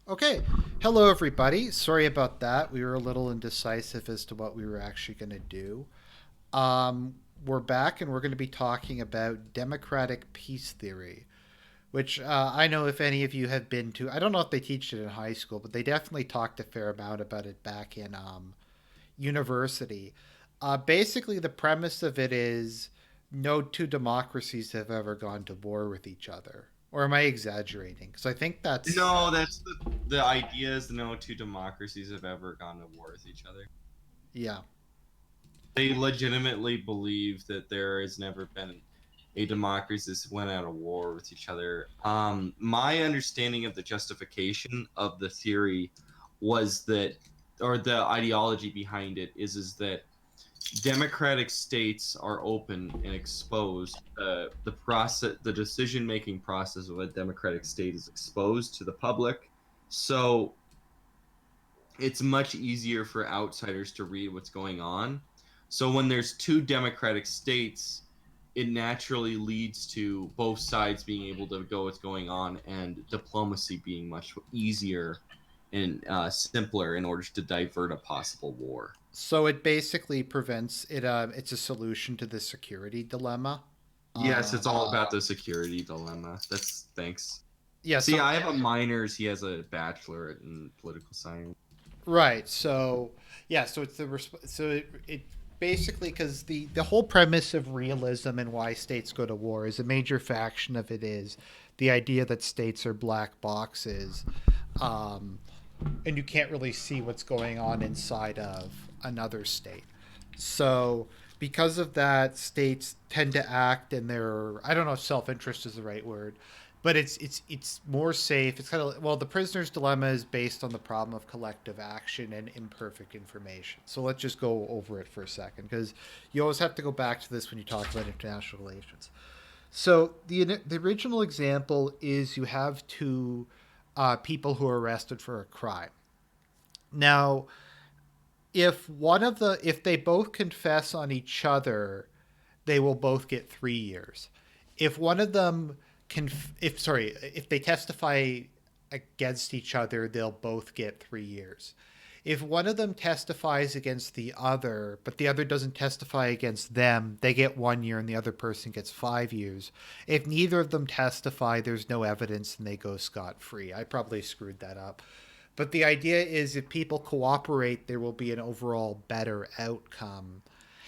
Okay. Hello, everybody. Sorry about that. We were a little indecisive as to what we were actually going to do. We're back and we're going to be talking about democratic peace theory, which I know if any of you have been to. I don't know if they teach it in high school, but they definitely talked a fair amount about it back in university. Basically, the premise of it is no two democracies have ever gone to war with each other. Or am I exaggerating? Because I think that's. No, that's the idea is no two democracies have ever gone to war with each other. Yeah. They legitimately believe that there has never been a democracy that went out of war with each other. My understanding of the justification of the theory was that, or the ideology behind it is that democratic states are open and exposed. The process, the decision making process of a democratic state is exposed to the public. So it's much easier for outsiders to read what's going on. So when there's two democratic states, it naturally leads to both sides being able to go what's going on and diplomacy being much easier and simpler in order to divert a possible war. So it basically prevents it. It's a solution to the security dilemma. Yes, it's all Um, about the security dilemma. That's thanks. yeah. See, So I have a minor's. He has a bachelorate in political science. right. So yeah. So it's it basically because the whole premise of realism and why states go to war is a major faction of it is the idea that states are black boxes, um, and you can't really see what's going on inside of another state. So because of that, states tend to act in their I don't know if self interest is the right word, but it's more safe. It's kind of well, the prisoner's dilemma is based on the problem of collective action and imperfect information. So let's just go over it for a second because you always have to go back to this when you talk about international relations. So the original example is you have two people who are arrested for a crime. Now, if they both confess on each other, they will both get 3 years. If one of them if they testify against each other, they'll both get 3 years. If one of them testifies against the other, but the other doesn't testify against them, they get 1 year and the other person gets 5 years. If neither of them testify, there's no evidence and they go scot free. I probably screwed that up. But the idea is if people cooperate, there will be an overall better outcome.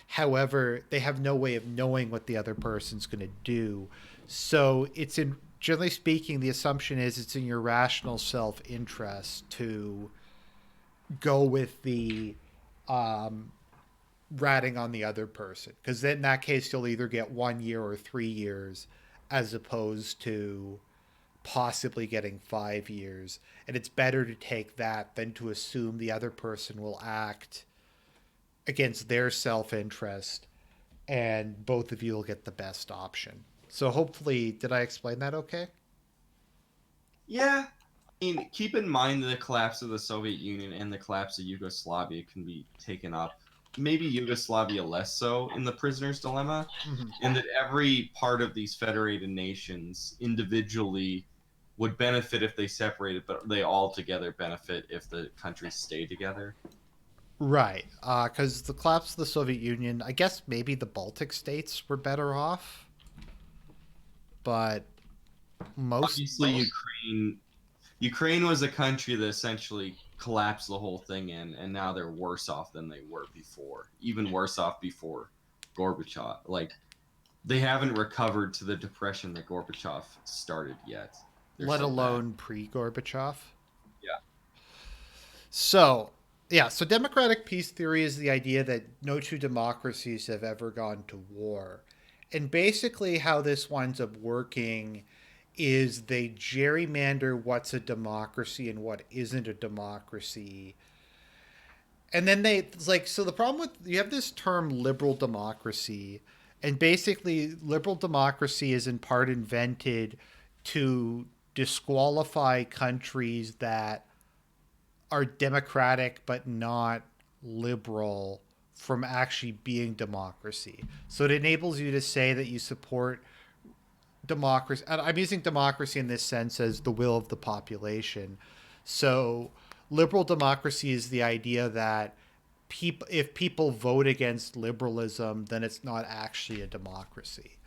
However, they have no way of knowing what the other person's going to do. So it's in generally speaking, the assumption is it's in your rational self interest to go with the ratting on the other person. Because then in that case, you'll either get 1 year or 3 years as opposed to possibly getting 5 years. And it's better to take that than to assume the other person will act against their self interest and both of you will get the best option. So hopefully, did I explain that okay? Yeah, I mean, keep in mind the collapse of the Soviet Union and the collapse of Yugoslavia can be taken up. Maybe Yugoslavia less so in the prisoner's dilemma, Mm-hmm. and that every part of these federated nations individually would benefit if they separated, but they all together benefit if the countries stay together. Right. Because the collapse of the Soviet Union, I guess maybe the Baltic states were better off, but Obviously, Ukraine was a country that essentially collapsed the whole thing and now they're worse off than they were before. Even worse off before Gorbachev. Like they haven't recovered to the depression that Gorbachev started yet. They're let so bad. alone pre Gorbachev. Yeah. So, yeah, so democratic peace theory is the idea that no two democracies have ever gone to war. And basically, how this winds up working is they gerrymander what's a democracy and what isn't a democracy. And then it's like, so the problem with, you have this term liberal democracy, and basically, liberal democracy is in part invented to disqualify countries that are democratic but not liberal from actually being democracy. So it enables you to say that you support democracy. And I'm using democracy in this sense as the will of the population. So liberal democracy is the idea that if people vote against liberalism, then it's not actually a democracy.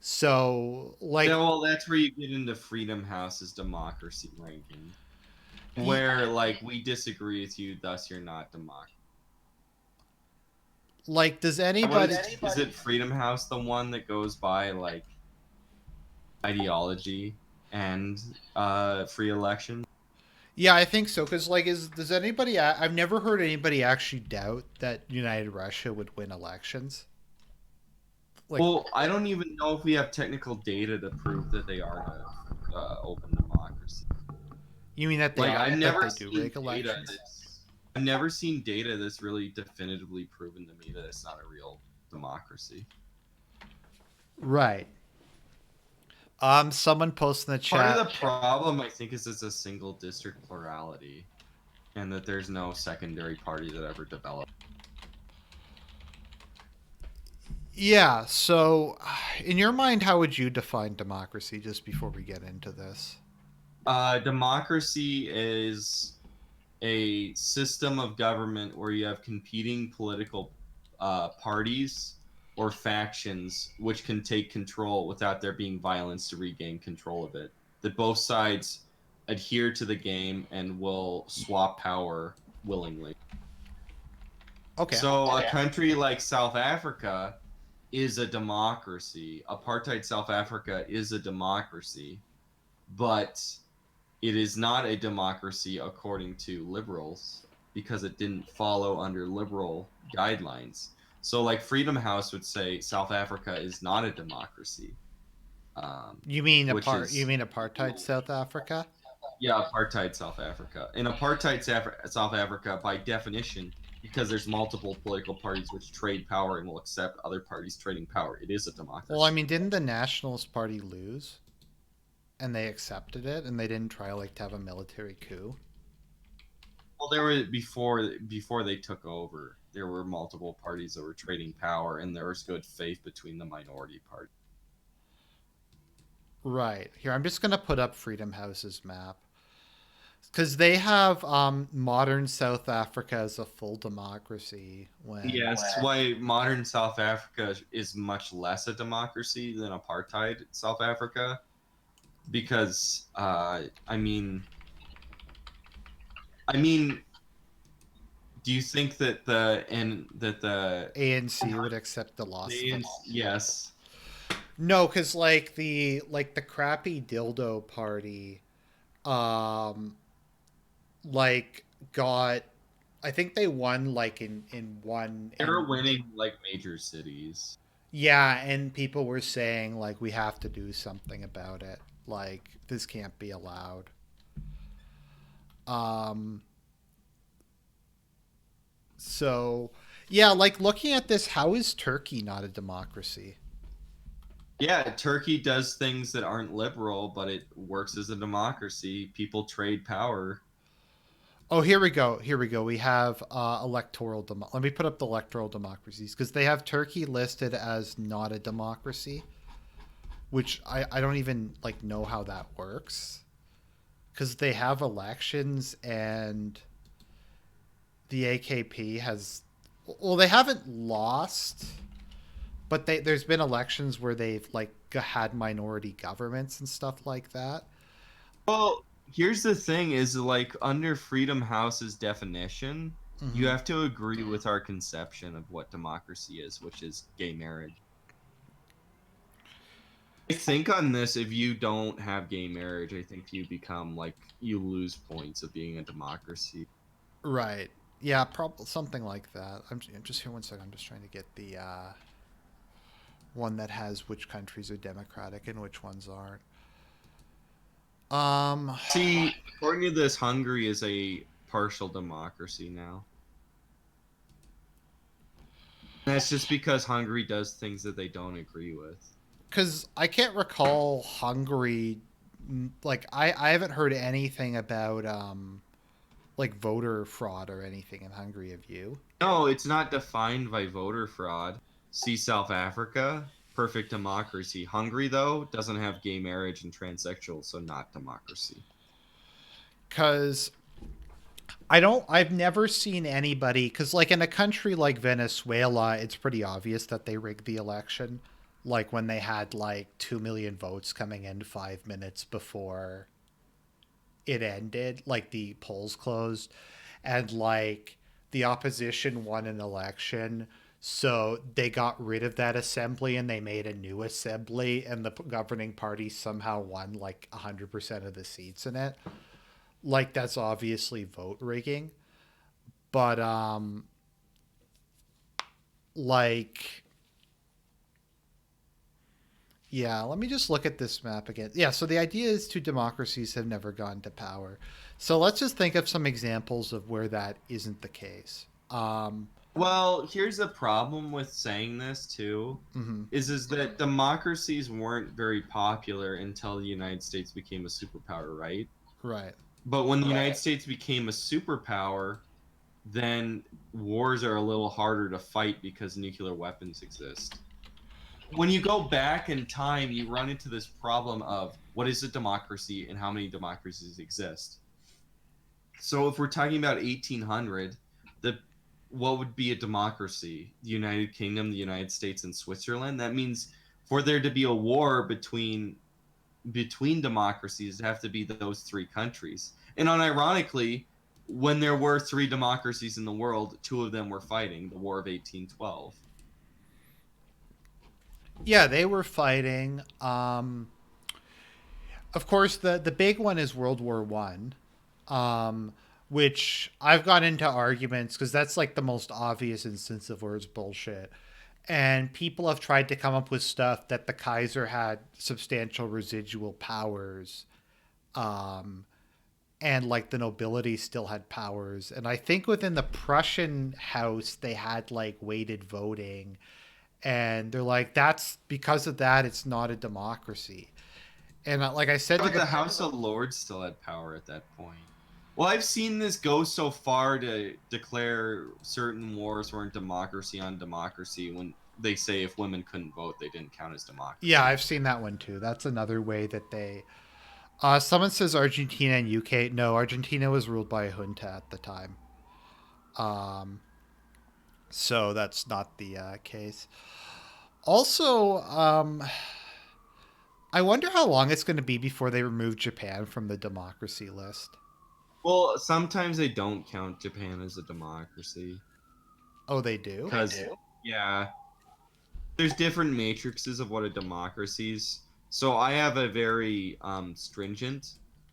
So Yeah, like well, that's where you get into Freedom House's democracy ranking, where like we disagree with you, thus you're not democracy. like does What anybody is it Freedom House the one that goes by like ideology and free election? Yeah, I think so. Because like, is does anybody? I've never heard anybody actually doubt that United Russia would win elections. Like, Well, I don't even know if we have technical data to prove that they are a open democracy. you mean that they Like are I've that never they do seen rig data elections? that's I've never seen data that's really definitively proven to me that it's not a real democracy. Right. Someone posted in the Part of chat. the problem, I think, is it's a single district plurality, and that there's no secondary party that ever developed. Yeah. So, in your mind, how would you define democracy? Just before we get into this. Democracy is a system of government where you have competing political parties or factions which can take control without there being violence to regain control of it. That both sides adhere to the game and will swap power willingly. Okay. So a country like South Africa is a democracy. Apartheid South Africa is a democracy, but it is not a democracy according to liberals because it didn't follow under liberal guidelines. So, like Freedom House would say, South Africa is not a democracy, You mean which You is mean apartheid South Africa? yeah, apartheid South Africa. In apartheid South Africa, by definition, because there's multiple political parties which trade power and will accept other parties trading power, it is a Well, I democracy. mean, didn't the Nationalist Party lose and they accepted it and they didn't try like to have a military coup? Well, there were before they took over. There were multiple parties that were trading power, and there was good faith between the minority party. Right. Here, I'm just gonna put up Freedom House's map because they have modern South Africa as a full democracy. Yes, why modern South Africa is much less a democracy than apartheid South Africa, because I mean, do you think that the ANC would accept the loss of it. yes. No, because like the crappy dildo party, um, like got. I think they won like in one They were and winning like major cities. yeah, and people were saying like we have to do something about it. Like this can't be allowed. Um, so yeah, like looking at this, how is Turkey not a democracy? Yeah, Turkey does things that aren't liberal, but it works as a democracy. People trade power. Oh, here we go. Here we go. We have Let me put up the electoral democracies because they have Turkey listed as not a democracy, which I don't even like know how that works because they have elections and the AKP has well they haven't lost, but there's been elections where they've like had minority governments and stuff like that. Well, here's the thing is like under Freedom House's definition, you Hmm. have to agree with our conception of what democracy is, which is gay marriage. I think on this, if you don't have gay marriage, I think you become like you lose points of being a democracy. Right. Yeah, probably something like that. I'm just here one second. I'm just trying to get the one that has which countries are democratic and which ones aren't. Um, See, according to this, Hungary is a partial democracy now. That's just because Hungary does things that they don't agree with. because I can't recall Hungary. Like I haven't heard anything about like voter fraud or anything in Hungary. Have you? No, it's not defined by voter fraud. See South Africa, perfect democracy. Hungary, though, doesn't have gay marriage and transsexual, so not democracy. because I've never seen anybody, because like in a country like Venezuela, it's pretty obvious that they rigged the election. Like when they had like 2 million votes coming in 5 minutes before it ended, like the polls closed, and like the opposition won an election. So they got rid of that assembly and they made a new assembly, and the governing party somehow won like 100% of the seats in it. Like that's obviously vote rigging. But like yeah, let me just look at this map again. Yeah, so the idea is two democracies have never gone to power. So let's just think of some examples of where that isn't the case. Well, here's the problem with saying this too, Mhm. is that democracies weren't very popular until the United States became a superpower, right? Right. But when the United States became a superpower, then wars are a little harder to fight because nuclear weapons exist. When you go back in time, you run into this problem of what is a democracy and how many democracies exist. So if we're talking about 1800, the what would be a democracy? The United Kingdom, the United States, and Switzerland. That means for there to be a war between democracies, it have to be those three countries. And unironically, when there were three democracies in the world, two of them were fighting the War of 1812. Yeah, they were fighting. Of course, the big one is World War One, which I've got into arguments because that's like the most obvious instance of where it's bullshit. And people have tried to come up with stuff that the Kaiser had substantial residual powers, um, and like the nobility still had powers. And I think within the Prussian house, they had like weighted voting. And they're like, that's because of that, it's not a democracy. And like I said to But the the House of Lords still had power at that point. Well, I've seen this go so far to declare certain wars weren't democracy on democracy when they say if women couldn't vote, they didn't count as yeah, democracy. I've seen that one too. That's another way that they. Someone says Argentina and UK. No, Argentina was ruled by a junta at the time. Um, so that's not the case. Also, I wonder how long it's going to be before they remove Japan from the democracy list. Well, sometimes they don't count Japan as a democracy Oh, they do? because yeah, there's different matrices of what a democracy is. So I have a very stringent,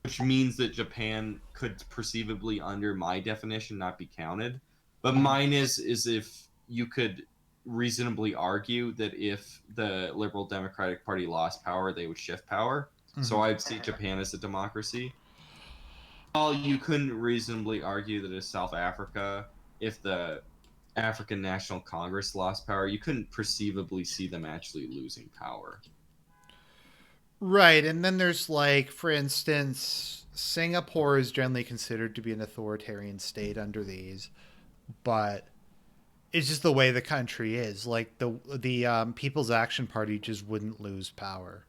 which means that Japan could perceivably, under my definition, not be counted. But mine is if you could reasonably argue that if the Liberal Democratic Party lost power, they would shift power. So Mm-hmm. I'd see Japan as a democracy. Well, you couldn't reasonably argue that it's South Africa if the African National Congress lost power. You couldn't perceivably see them actually losing power. Right, and then there's like, for instance, Singapore is generally considered to be an authoritarian state under these, but it's just the way the country is. Like the People's Action Party just wouldn't lose power.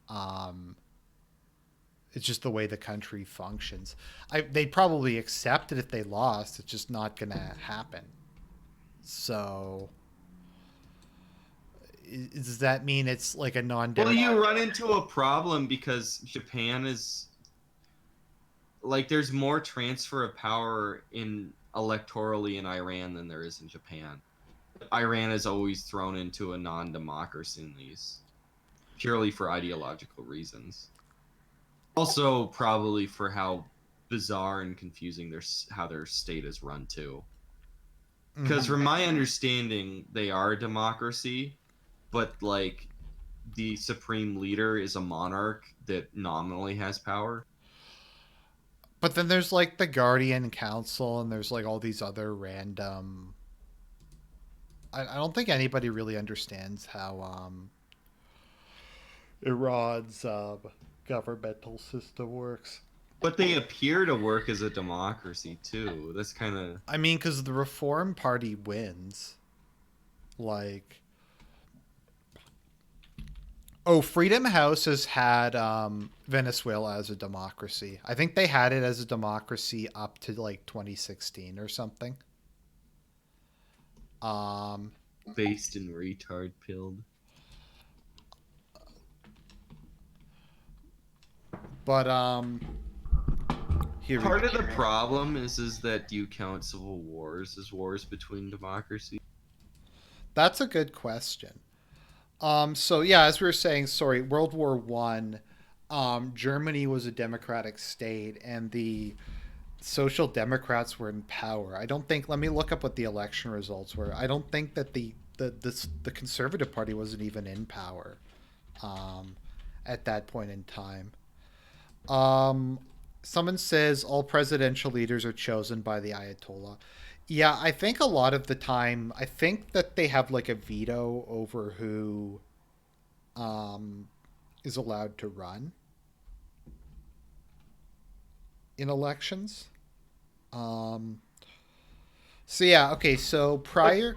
Um, it's just the way the country functions. They'd probably accept it if they lost. It's just not gonna happen. So, does that mean it's like a Well, non-democratic? you run into a problem because Japan is like there's more transfer of power in electorally in Iran than there is in Japan. Iran is always thrown into a non-democracy in these purely for ideological reasons. Also, probably for how bizarre and confusing how their state is run too. Because Mm-hmm. from my understanding, they are a democracy, but like the supreme leader is a monarch that nominally has power. But then there's like the Guardian Council, and there's like all these other random. I don't think anybody really understands how Iran's governmental system works. But they appear to work as a democracy too. That's kind of I mean, because the Reform Party wins. Like, Oh, Freedom House has had Venezuela as a democracy. I think they had it as a democracy up to like 2016 or something. Um, Based in retard pilled. but here we Part of go. the problem is that you count civil wars as wars between democracies. That's a good question. So yeah, as we were saying, sorry, World War One, Germany was a democratic state, and the Social Democrats were in power. I don't think. Let me look up what the election results were. I don't think that the Conservative Party wasn't even in power um, at that point in time. Um, Someone says all presidential leaders are chosen by the Ayatollah. Yeah, I think a lot of the time, I think that they have like a veto over who um, is allowed to run in elections. Um, so yeah, okay. So Like prior,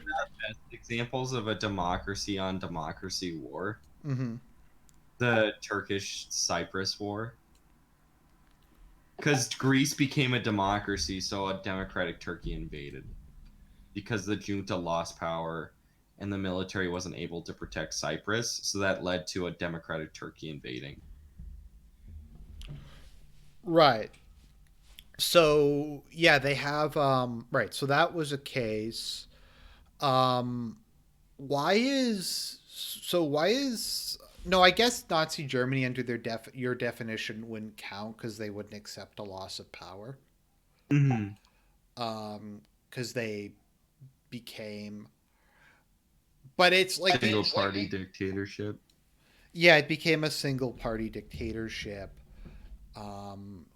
best examples of a democracy on democracy war, mm-hmm. the Turkish Cyprus War. Because Greece became a democracy, so a democratic Turkey invaded. Because the junta lost power and the military wasn't able to protect Cyprus, so that led to a democratic Turkey invading. Right. So yeah, they have right. So that was a case. Um, why is no? I guess Nazi Germany under your definition wouldn't count because they wouldn't accept a loss of power. Mm-hmm. Because they became, but it's like Single party dictatorship. yeah, it became a single party dictatorship.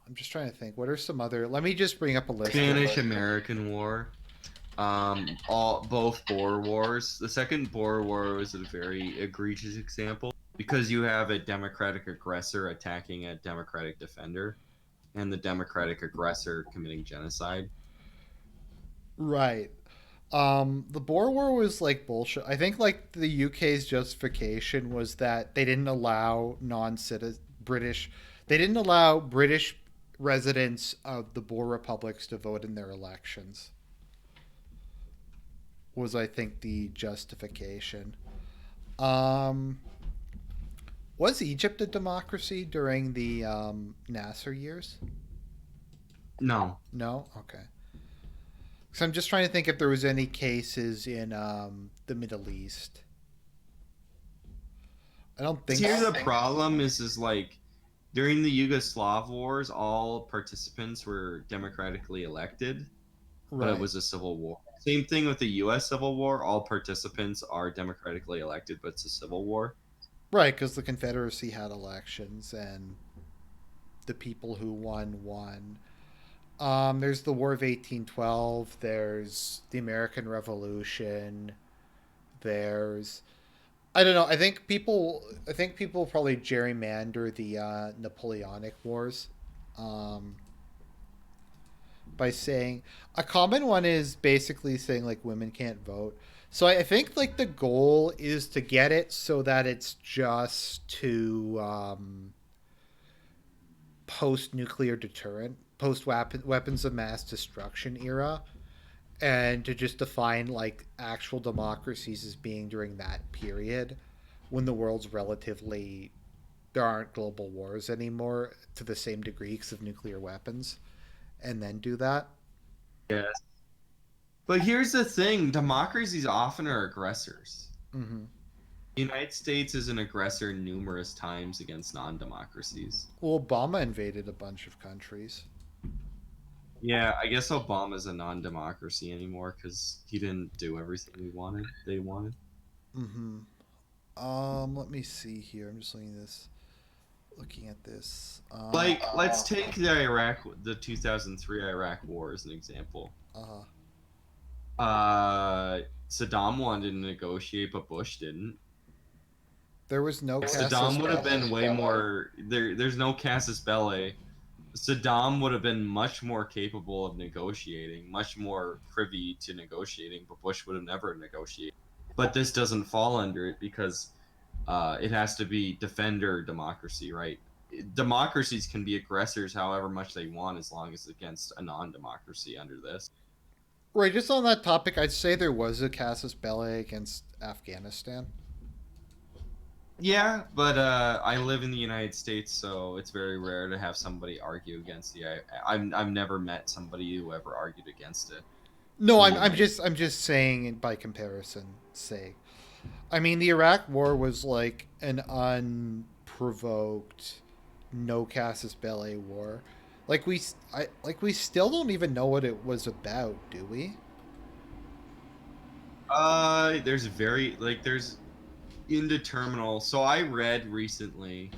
I'm just trying to think. What are some other? Let me just bring up a list of. Spanish American War. All both Boer Wars. The second Boer War was a very egregious example because you have a democratic aggressor attacking a democratic defender, and the democratic aggressor committing genocide. Right. The Boer War was like bullshit. I think like the UK's justification was that they didn't allow non-citizen British, they didn't allow British residents of the Boer republics to vote in their elections. Was I think the justification. Um, was Egypt a democracy during the Nasser years? No. No. Okay. So I'm just trying to think if there was any cases in the Middle East. I don't think Here's so. the problem: is like during the Yugoslav wars, all participants were democratically elected, but it Right. was a civil war. Same thing with the U.S. Civil War. All participants are democratically elected, but it's a civil war. Right, because the Confederacy had elections and the people who won. There's the War of 1812. There's the American Revolution. There's I don't know. I think people probably gerrymander the Napoleonic Wars, um, by saying a common one is basically saying like women can't vote. So I think like the goal is to get it so that it's just to post nuclear deterrent, post weapons of mass destruction era, and to just define like actual democracies as being during that period when the world's relatively there aren't global wars anymore to the same degree because of nuclear weapons, and then do that. Yes. But here's the thing: democracies often are aggressors. Mm-hmm. The United States is an aggressor numerous times against non-democracies. Well, Obama invaded a bunch of countries. Yeah, I guess Obama's a non-democracy anymore because he didn't do everything we wanted. They wanted. Mm-hmm. Let me see here. I'm just looking at this. Like, let's take the 2003 Iraq War as an example. Uh, Saddam wanted to negotiate, but Bush didn't. there was no casus Saddam would have belli. been way more. There's no casus belli. Saddam would have been much more capable of negotiating, much more privy to negotiating, but Bush would have never negotiated. But this doesn't fall under it because It has to be defender democracy, right? Democracies can be aggressors however much they want as long as it's against a non-democracy under this. Right, just on that topic, I'd say there was a casus belli against Afghanistan. Yeah, but I live in the United States, so it's very rare to have somebody argue against I've never met somebody who ever argued against it No, in the I'm United. just saying by comparison sake. I mean, the Iraq War was like an unprovoked, no casus belli war. We still don't even know what it was about, do we? There's very like there's indeterminate. So I read recently,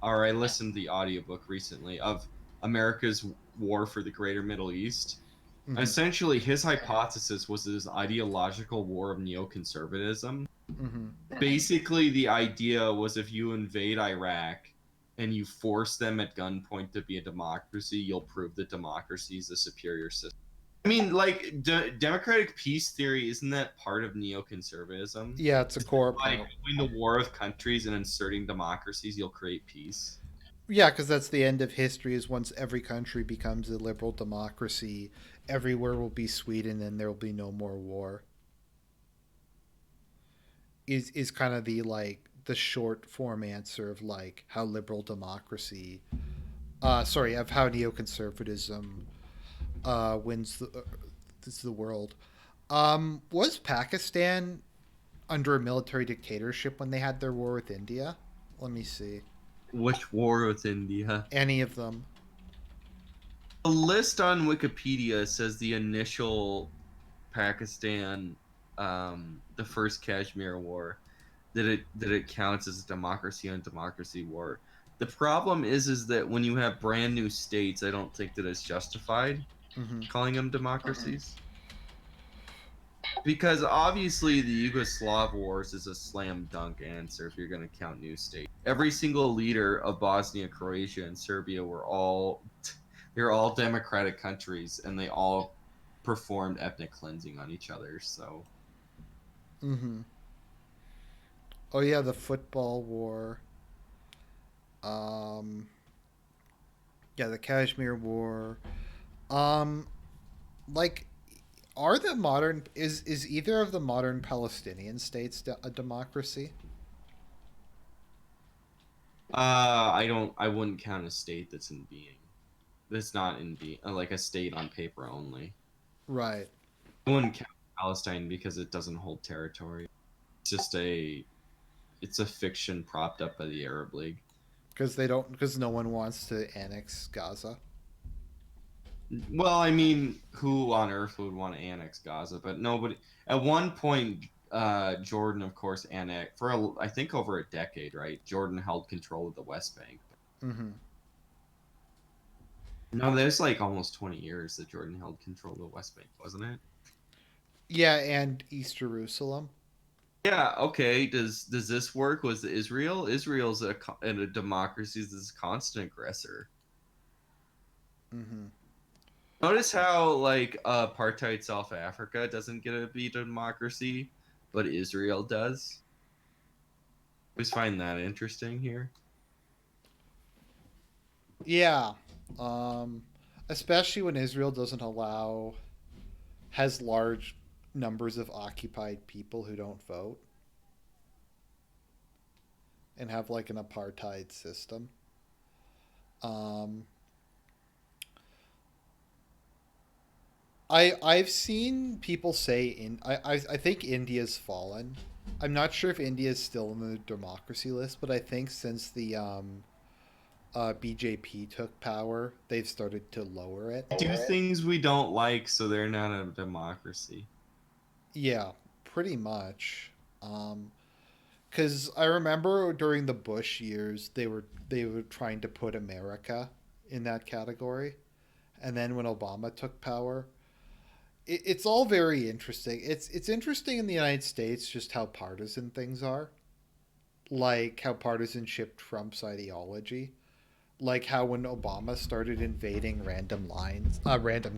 or I listened to the audiobook recently of America's War for the Greater Middle East. Mm-hmm. Essentially, his hypothesis was this ideological war of neoconservatism. Mm-hmm. Basically, the idea was if you invade Iraq and you force them at gunpoint to be a democracy, you'll prove that democracy is a superior system. I mean, like democratic peace theory, isn't that part of neoconservatism? Yeah, it's a core By part. going to war with countries and inserting democracies, you'll create peace. Yeah, because that's the end of history. Is once every country becomes a liberal democracy, everywhere will be Sweden, and there will be no more war. Is kind of the the short form answer of like how liberal democracy, sorry, of how neoconservatism wins the world. Was Pakistan under a military dictatorship when they had their war with India? Let me see. Which war with India? Any of them? The list on Wikipedia says the initial Pakistan, the first Kashmir War, that it counts as a democracy on democracy war. The problem is that when you have brand new states, I don't think that it's justified Mm-hmm. calling them democracies. Because obviously the Yugoslav wars is a slam dunk answer if you're going to count new states. Every single leader of Bosnia, Croatia, and Serbia were all they're all democratic countries, and they all performed ethnic cleansing on each other. So Mm-hmm. Oh yeah, the football war. Um, yeah, the Kashmir War. Um, like, are the modern is either of the modern Palestinian states a democracy? I wouldn't count a state that's in being. That's not in being like a state on paper only. Right, I wouldn't count Palestine because it doesn't hold territory. It's just it's a fiction propped up by the Arab League. because they don't because no one wants to annex Gaza. Well, I mean, who on earth would want to annex Gaza? But nobody. At one point, Jordan, of course, annexed for I think over a decade, right? Jordan held control of the West Bank. Mm-hmm. No, there's like almost 20 years that Jordan held control of the West Bank, wasn't it? Yeah, and East Jerusalem. Yeah. Okay. Does this work? Was Israel? Israel's in a democracy. This constant aggressor. Mm-hmm. Notice how like apartheid South Africa doesn't get to be a democracy, but Israel does. Always find that interesting here. Yeah, um, especially when Israel doesn't allow has large numbers of occupied people who don't vote and have like an apartheid system. Um, I've seen people say I think India's fallen. I'm not sure if India's still in the democracy list, but I think since the BJP took power, they've started to lower it. Do things we don't like, so they're not a democracy. Yeah, pretty much. Because I remember during the Bush years, they were trying to put America in that category, and then when Obama took power, it's all very interesting. It's interesting in the United States just how partisan things are, like how partisanship trumps ideology, like how when Obama started invading random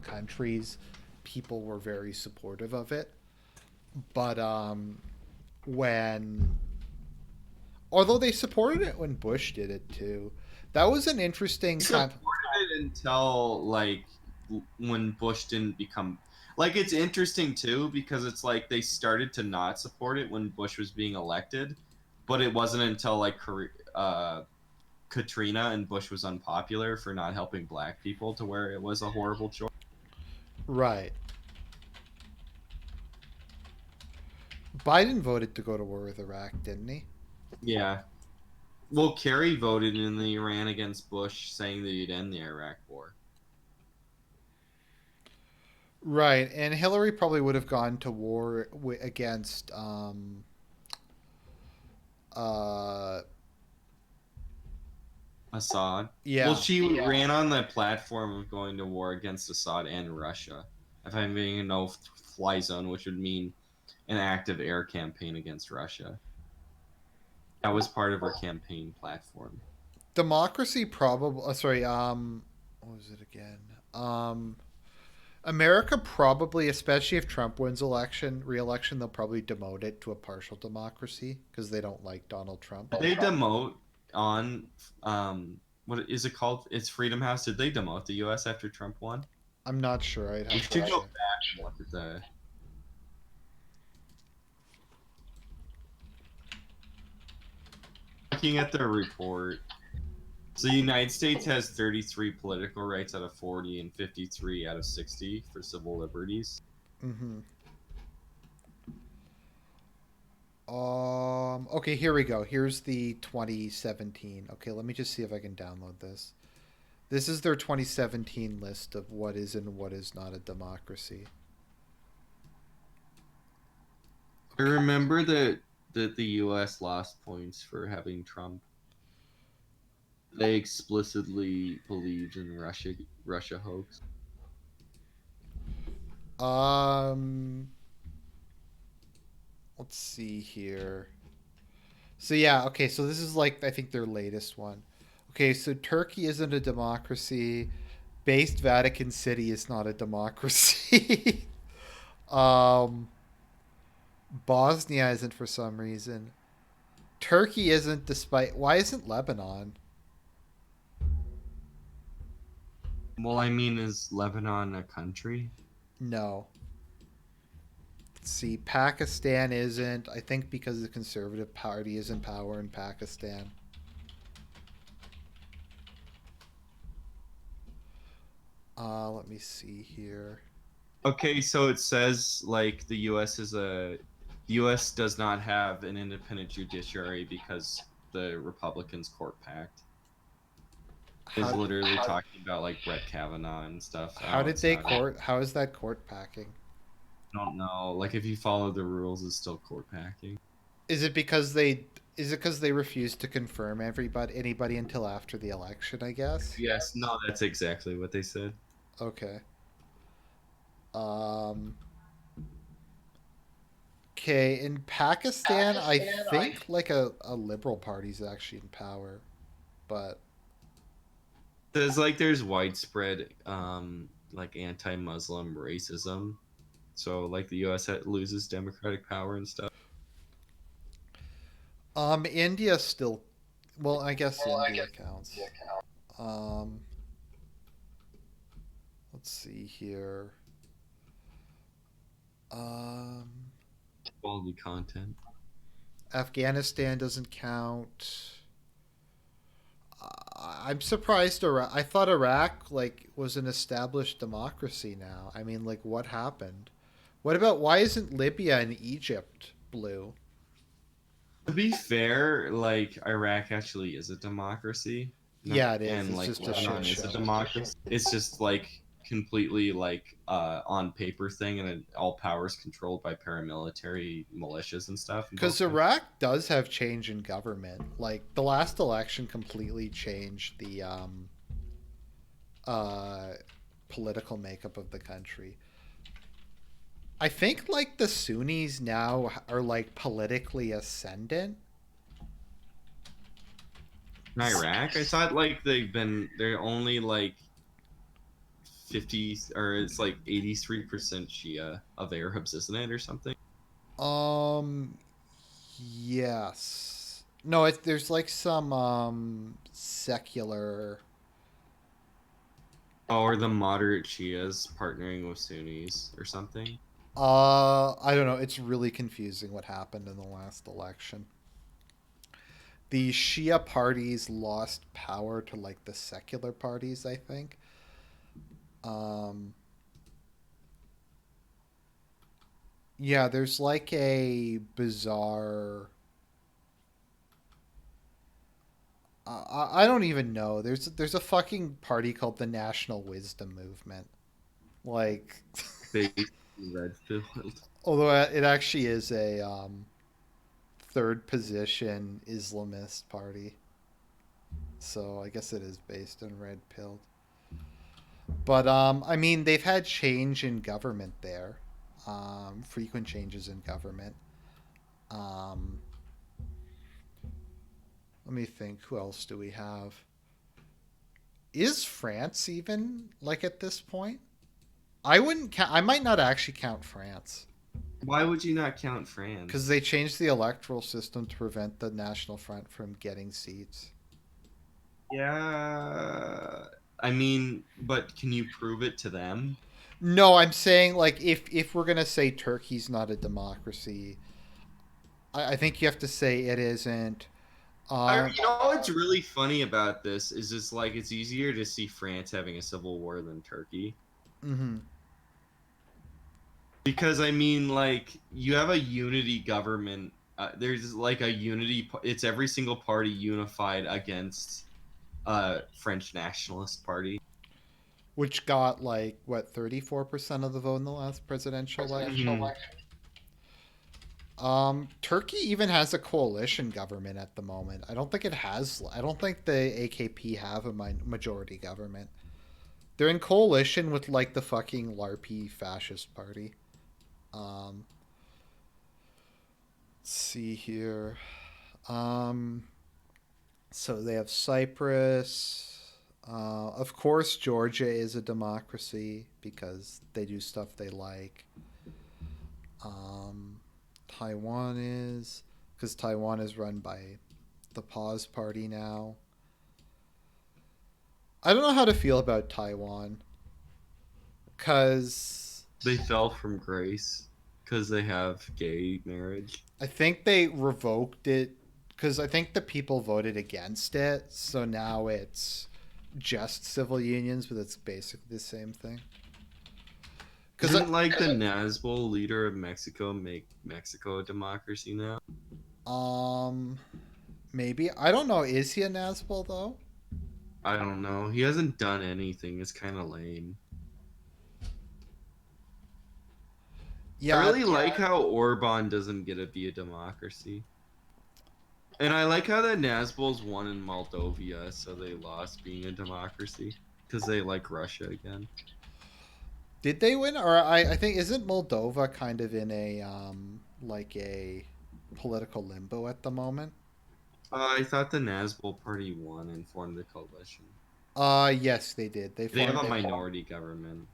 countries, people were very supportive of it, but when Although they supported it when Bush did it too. That was an interesting kind of. Supported it until like when Bush didn't become like it's interesting too because it's like they started to not support it when Bush was being elected, but it wasn't until like Katrina and Bush was unpopular for not helping black people to where it was a horrible choice. Right. Biden voted to go to war with Iraq, didn't he? Yeah. Well, Kerry voted and then he ran against Bush saying that he'd end the Iraq war. Right, and Hillary probably would have gone to war against uh Assad. Well, yeah. she ran on the platform of going to war against Assad and Russia. If I'm being a no-fly zone, which would mean an active air campaign against Russia. That was part of her campaign platform. Democracy probably sorry, what was it again? Um America probably, especially if Trump wins re-election, they'll probably demote it to a partial democracy because they don't like Donald Trump. Did they demote on what is it called? It's Freedom House. Did they demote the U.S. after Trump won? I'm not sure. I'd We have to should go check. back and look at the looking at the report. So the United States has 33 political rights out of 40 and 53 out of 60 for civil liberties. Mm-hmm. Okay, here we go. Here's the 2017. Okay, let me just see if I can download this. This is their 2017 list of what is and what is not a democracy. I remember that the U.S. lost points for having Trump. They explicitly believed in Russia hoax. Um, let's see here. So yeah, okay, so this is like I think their latest one. Okay, so Turkey isn't a democracy. Based Vatican City is not a democracy. um, Bosnia isn't for some reason. Turkey isn't despite why isn't Lebanon? Well, I mean, is Lebanon a country? No. Let's see, Pakistan isn't. I think because the Conservative Party is in power in Pakistan. Let me see here. Okay, so it says like the U.S. does not have an independent judiciary because the Republicans court pact is How literally talking about like Brett Kavanaugh and stuff. how Oh, did it's they not. court? How is that court packing? I don't know. Like if you follow the rules, it's still court packing. Is it because they refused to confirm anybody until after the election? I guess. Yes, no, that's exactly what they said. Okay. Um. Okay. In Pakistan, I think like a liberal party's actually in power, but There's widespread like anti-Muslim racism. So like the U.S. loses democratic power and stuff. India still. Well, I guess India counts. Um. Let's see here. Um. Quality content. Afghanistan doesn't count. I'm surprised. I thought Iraq like was an established democracy now. I mean, like, what happened? What about why isn't Libya and Egypt blue? To be fair, like Iraq actually is a democracy, no, Yeah, it is. and It's like just a shit Lebanon is a show. democracy. It's just like completely like on paper thing, and all powers controlled by paramilitary militias and stuff in both Because countries. Iraq does have change in government. Like the last election completely changed the uh, political makeup of the country. I think like the Sunnis now are like politically ascendant. In Iraq, I thought like they're only like 50 or it's like 83% Shia of Arabs, isn't it, or something? Um, yes. No, there's like some secular. Oh, or the moderate Shias partnering with Sunnis or something. I don't know. It's really confusing what happened in the last election. The Shia parties lost power to like the secular parties, I think. Um, yeah, there's like a bizarre. I don't even know. There's a fucking party called the National Wisdom Movement. Like, Basically red filled. although it actually is a third position Islamist party, so I guess it is based in red pill. But I mean, they've had change in government there, frequent changes in government. Um, Let me think. Who else do we have? Is France even like at this point? I wouldn't count. I might not actually count France Why would you not count because France? they changed the electoral system to prevent the National Front from getting seats. Yeah. I mean, but can you prove it to them? No, I'm saying like if we're gonna say Turkey's not a democracy, I think you have to say it isn't. Um, You know what's really funny about this is just like it's easier to see France having a civil war than Turkey. mhm. Because I mean, like you have a unity government. There's like a unity. It's every single party unified against French nationalist party. Which got like what 34% of the vote in the last presidential election. Mhm. Turkey even has a coalition government at the moment. I don't think it has. I don't think the AKP have a majority government. They're in coalition with like the fucking LARPy fascist party. Um, let's see here. Um, so they have Cyprus. Of course, Georgia is a democracy because they do stuff they like. Um, Taiwan is because Taiwan is run by the Pause Party now. I don't know how to feel about Taiwan because They fell from grace because they have gay marriage. I think they revoked it because I think the people voted against it. So now it's just civil unions, but it's basically the same thing. Because Isn't like the Nazbol leader of Mexico make Mexico a democracy now? um maybe I don't know. Is he a Nazbol though? I don't know. He hasn't done anything. It's kind of lame. I Yeah, really like how Orban doesn't get to be a democracy. And I like how the Nazbols won in Moldova, so they lost being a democracy because they like Russia again. did they win? Or I think isn't Moldova kind of in a like a political limbo at the moment? I thought the Nazbol party won and formed the coalition. Yes, they did. They have a minority government.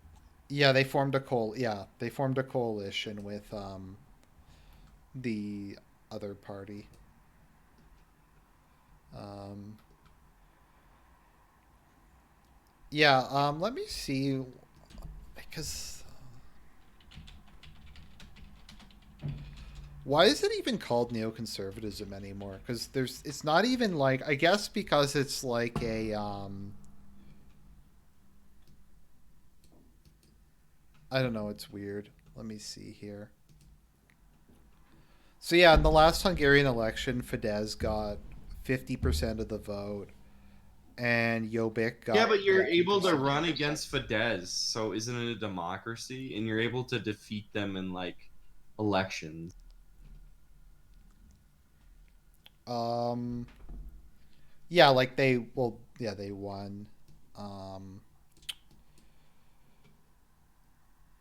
Yeah, they formed a they formed a coalition with the other party. Um, yeah, let me see because why is it even called neoconservatism anymore? Because it's not even like I guess because it's like a I don't know, it's weird. Let me see here. So yeah, in the last Hungarian election, Fidesz got 50% of the vote, and Jobbik Yeah, got but you're able to 13%. run against Fidesz, so isn't it a democracy? And you're able to defeat them in like elections. Um, yeah, like yeah, they won. Um,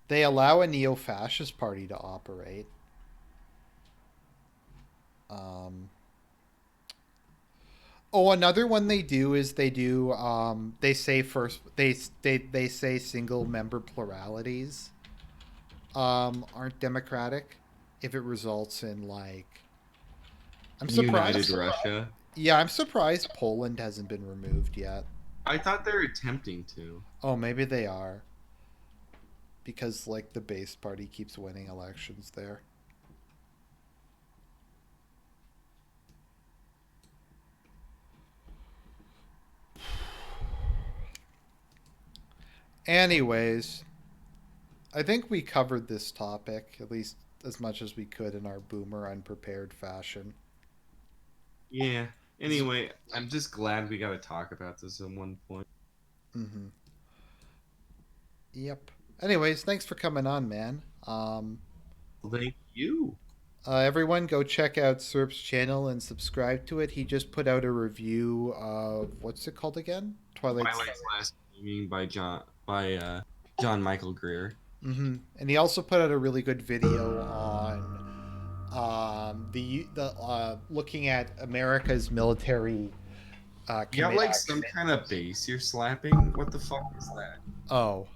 they allow a neo-fascist party to operate. Um, oh, another one they do is they say first they say single member pluralities aren't democratic if it results in like I'm United surprised. Russia. Yeah, I'm surprised Poland hasn't been removed yet. I thought they were attempting to. Oh, maybe they are because like the base party keeps winning elections there. Anyways, I think we covered this topic at least as much as we could in our boomer unprepared fashion. Yeah. Anyway, I'm just glad we got to talk about this at one point. Mm-hmm. Yep. Anyways, thanks for coming on, man. Thank you. Everyone, go check out Serp's channel and subscribe to it. He just put out a review of what's it called again? Twilight's. Twilight's Last Gaming by John Michael Greer. Mm-hmm. And he also put out a really good video on the looking at America's military You got commit. like some kind of bass you're slapping? What the fuck is that? Oh,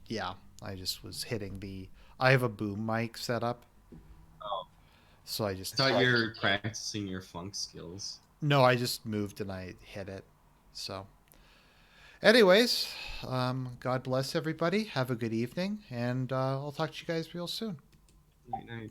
yeah. I just was hitting the. I have a boom mic set up, Oh, so I I just. thought you were practicing your funk skills. No, I just moved and I hit it. So, anyways, God bless everybody. Have a good evening, and I'll talk to you guys real soon. Night night.